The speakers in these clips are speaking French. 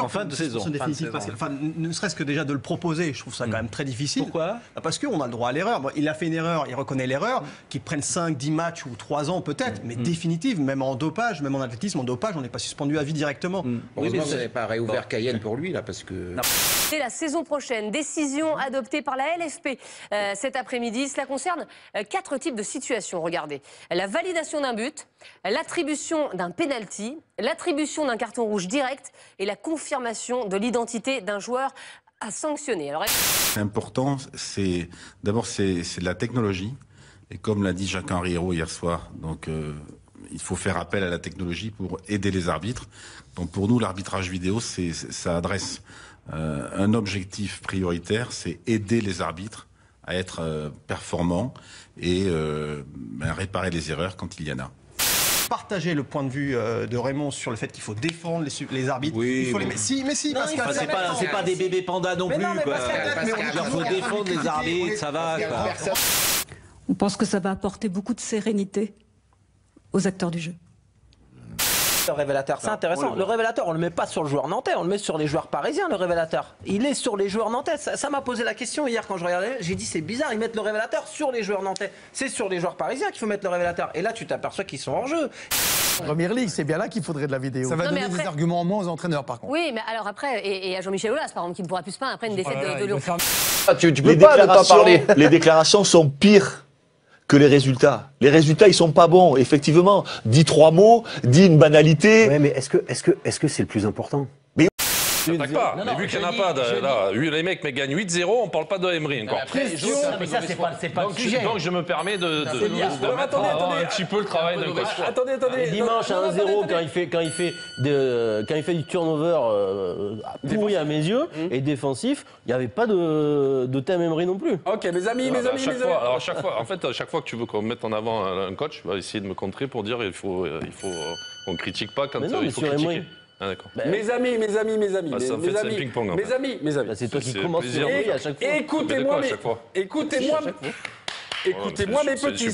en fin de saison. Définitive, enfin, ne serait-ce que déjà de le proposer, je trouve ça quand même très difficile. Pourquoi? Parce qu'on a le droit à l'erreur. Bon, il a fait une erreur, il reconnaît l'erreur, qu'il prenne 5, 10 matchs ou 3 ans peut-être, mais définitive, même en dopage, même en athlétisme, en dopage, on n'est pas suspendu à vie directement. Oui, mais vous n'avez pas réouvert Cayenne pour lui, là, parce que... C'est la saison prochaine. Décision adoptée par la LFP cet après-midi. Cela concerne 4 types de situations. Regardez. La validation d'un but, l'attribution d'un penalty, l'attribution d'un carton rouge direct et la confirmation de l'identité d'un joueur à sanctionner. Alors... C'est important, d'abord c'est de la technologie. Et comme l'a dit Jacques-Henri Hérault hier soir, donc il faut faire appel à la technologie pour aider les arbitres. Donc pour nous, l'arbitrage vidéo, ça adresse un objectif prioritaire, c'est aider les arbitres à être performants et réparer les erreurs quand il y en a. Partager le point de vue de Raymond sur le fait qu'il faut défendre les arbitres. Oui, il faut les... Mais si, non, Pascal, c'est pas des bébés pandas non plus. Il faut défendre les arbitres, ça va. On pense que ça va apporter beaucoup de sérénité aux acteurs du jeu. Le révélateur, c'est intéressant. Le révélateur, on le met pas sur le joueur nantais, on le met sur les joueurs parisiens, le révélateur. Il est sur les joueurs nantais. Ça m'a posé la question hier quand je regardais. J'ai dit, c'est bizarre, ils mettent le révélateur sur les joueurs nantais. C'est sur les joueurs parisiens qu'il faut mettre le révélateur. Et là, tu t'aperçois qu'ils sont hors jeu. Première Ligue, c'est bien là qu'il faudrait de la vidéo. Ça va donner des arguments en moins aux entraîneurs, par contre. Oui, mais alors après, et à Jean-Michel Aulas, par exemple, qui ne pourra plus se plaindre après une défaite de Lyon. Tu peux pas ne pas parler. Les déclarations sont pires que les résultats. Les résultats, ils sont pas bons. Effectivement, dis 3 mots, dis une banalité. Ouais, mais est-ce que c'est le plus important? N'attaque pas. Mais vu qu'il n'y en a pas, là, les mecs gagnent 8-0, on ne parle pas de Emery encore. Mais ça, c'est pas le sujet. Donc je me permets de mettre un petit peu le travail d'un coach. Attendez. Dimanche à 1-0, quand il fait du turnover pourri à mes yeux et défensif, il n'y avait pas de thème Emery non plus. Ok, mes amis. Alors chaque fois que tu veux qu'on mette en avant un coach, tu vas essayer de me contrer pour dire il faut on critique pas quand il faut critiquer. Ah, d'accord. Mes amis. Ça fait c'est un ping-pong. Mes amis. C'est toi qui commences à chaque fois. Écoutez-moi, mes petits,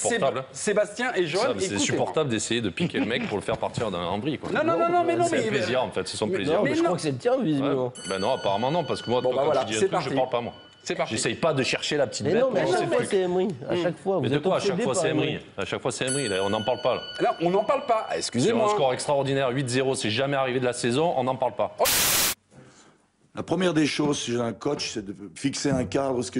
Sébastien et Johan. C'est supportable d'essayer de piquer le mec pour le faire partir d'un bris. Non, mais non. C'est un plaisir en fait, c'est son plaisir. Mais je crois que c'est le tien, visiblement. Ben non, apparemment non, parce que moi, quand tu dis un truc, je parle pas moi. C'est parti. J'essaye pas de chercher la petite bête. Mais non, mais à chaque fois c'est Emery. À chaque fois. Mais de quoi à chaque fois c'est Emery? À chaque fois c'est Emery, on n'en parle pas là. Alors, on n'en parle pas, excusez-moi. Sur un score extraordinaire, 8-0, c'est jamais arrivé de la saison, on n'en parle pas. La première des choses, si j'ai un coach, c'est de fixer un cadre, ce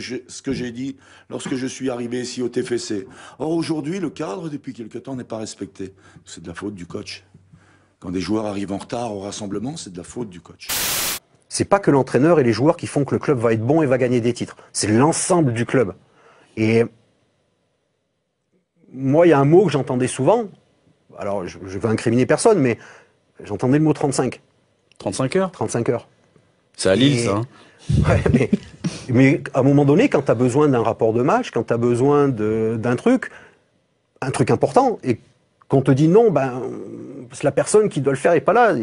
que j'ai dit lorsque je suis arrivé ici au TFC. Or, aujourd'hui, le cadre, depuis quelque temps, n'est pas respecté. C'est de la faute du coach. Quand des joueurs arrivent en retard au rassemblement, c'est de la faute du coach. C'est pas que l'entraîneur et les joueurs qui font que le club va être bon et va gagner des titres. C'est l'ensemble du club. Et moi, il y a un mot que j'entendais souvent. Alors, je veux incriminer personne, mais j'entendais le mot 35. 35 heures 35 heures. C'est à Lille, ça. Ouais, mais à un moment donné, quand tu as besoin d'un rapport de match, quand tu as besoin d'un truc important, et qu'on te dit non, c'est la personne qui doit le faire n'est pas là,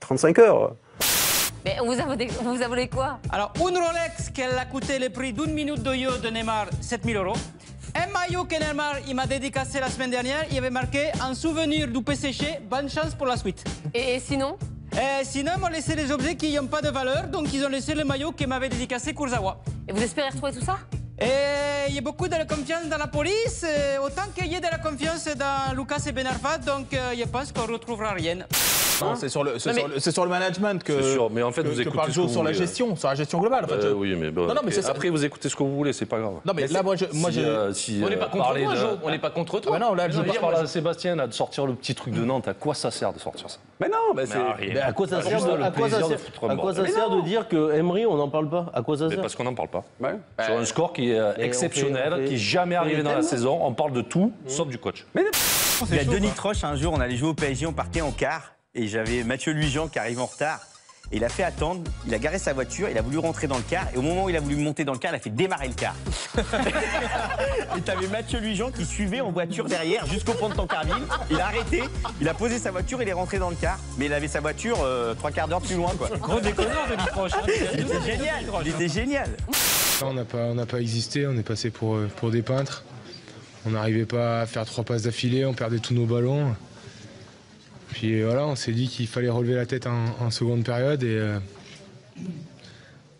35 heures. Mais vous a volé quoi? Alors, une Rolex qui a coûté le prix d'une minute de jeu de Neymar, 7 000 €. Un maillot que Neymar m'a dédicacé la semaine dernière, il y avait marqué « En souvenir du PSG, bonne chance pour la suite ». Et sinon? Sinon, ils m'ont laissé les objets qui n'ont pas de valeur, donc ils ont laissé le maillot que m'avait dédicacé Kurzawa. Et vous espérez retrouver tout ça? Il y a beaucoup de confiance dans la police, autant qu'il y ait de la confiance dans Lucas et Ben Arfa, donc je pense qu'on ne retrouvera rien. Non, c'est sur le management que. C'est sûr, mais en fait, vous écoutez ce que vous sur la voulez. sur la gestion globale. En fait, oui, mais bon. Après, vous écoutez ce que vous voulez, c'est pas grave. Non, mais là, moi, On n'est pas contre toi, Jo. On n'est pas contre toi. Non, là, je parle à Sébastien de sortir le petit truc de Nantes. À quoi ça sert de sortir ça? Mais non, c'est. À quoi ça sert de dire que Emery, on n'en parle pas? À quoi ça sert? Parce qu'on n'en parle pas. Sur un score qui est exceptionnel, qui n'est jamais arrivé dans la saison, on parle de tout, sauf du coach. Il y a Denis Troche, un jour, on allait jouer au PSG, on partait en quart, et j'avais Mathieu Luijean qui arrive en retard. Et il a fait attendre, il a garé sa voiture, il a voulu rentrer dans le car, et au moment où il a voulu monter dans le car, il a fait démarrer le car. Et t'avais Mathieu Luijean qui suivait en voiture derrière jusqu'au pont de Tancarville. Il a arrêté, il a posé sa voiture, il est rentré dans le car, mais il avait sa voiture 3 quarts d'heure plus loin, quoi. Gros déconneur, Denis Troche. Il était génial, il était génial. On n'a pas existé, on est passé pour des peintres. On n'arrivait pas à faire 3 passes d'affilée, on perdait tous nos ballons. Puis voilà, on s'est dit qu'il fallait relever la tête en seconde période et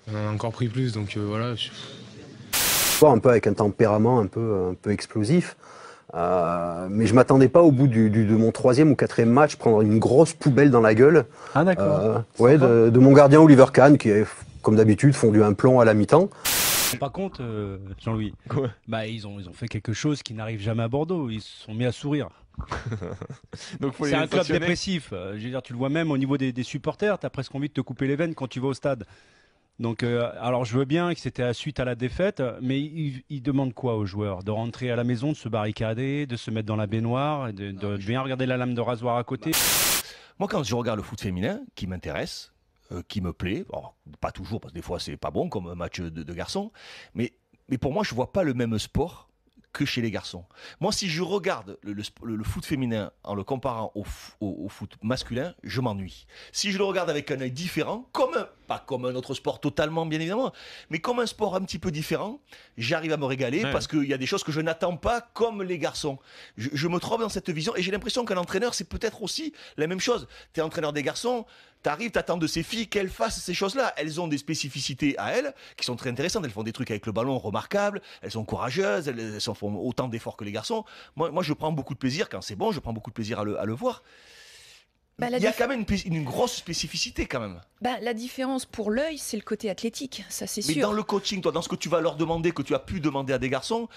on en a encore pris plus. Donc voilà. Un peu avec un tempérament un peu explosif. Mais je m'attendais pas au bout de mon 3e ou 4e match prendre une grosse poubelle dans la gueule. Ah d'accord. Ouais, de mon gardien Oliver Kahn qui est, comme d'habitude, fondu un plomb à la mi-temps. Par contre, Jean-Louis, bah, ils ont fait quelque chose qui n'arrive jamais à Bordeaux. Ils se sont mis à sourire. C'est un club dépressif. Je veux dire, tu le vois même au niveau des supporters. Tu as presque envie de te couper les veines quand tu vas au stade. Donc, alors je veux bien que c'était suite à la défaite, mais ils demandent quoi aux joueurs? De rentrer à la maison, de se barricader, de se mettre dans la baignoire, de bien regarder la lame de rasoir à côté. Moi, quand je regarde le foot féminin, qui m'intéresse, qui me plaît, alors, pas toujours, parce que des fois c'est pas bon comme un match de garçons, mais pour moi, je vois pas le même sport que chez les garçons. Moi, si je regarde le foot féminin en le comparant au foot masculin, je m'ennuie. Si je le regarde avec un œil différent, pas comme un autre sport totalement, bien évidemment, mais comme un sport un petit peu différent, j'arrive à me régaler parce qu'il y a des choses que je n'attends pas comme les garçons. Je me trompe dans cette vision et j'ai l'impression qu'un entraîneur, c'est peut-être aussi la même chose. Tu es entraîneur des garçons, t'arrives, t'attends de ces filles qu'elles fassent ces choses-là. Elles ont des spécificités à elles qui sont très intéressantes. Elles font des trucs avec le ballon remarquables, elles sont courageuses, elles font autant d'efforts que les garçons. Moi, je prends beaucoup de plaisir quand c'est bon, je prends beaucoup de plaisir à le voir. Il y a quand même une grosse spécificité quand même. La différence pour l'œil, c'est le côté athlétique, ça c'est sûr. Mais dans le coaching, toi, dans ce que tu vas leur demander, que tu as pu demander à des garçons,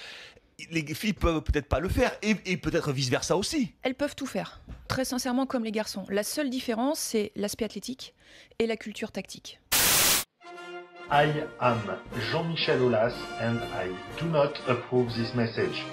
les filles peuvent peut-être pas le faire et peut-être vice-versa aussi. Elles peuvent tout faire, très sincèrement comme les garçons. La seule différence, c'est l'aspect athlétique et la culture tactique. I am Jean-Michel Aulas and I do not approve this message.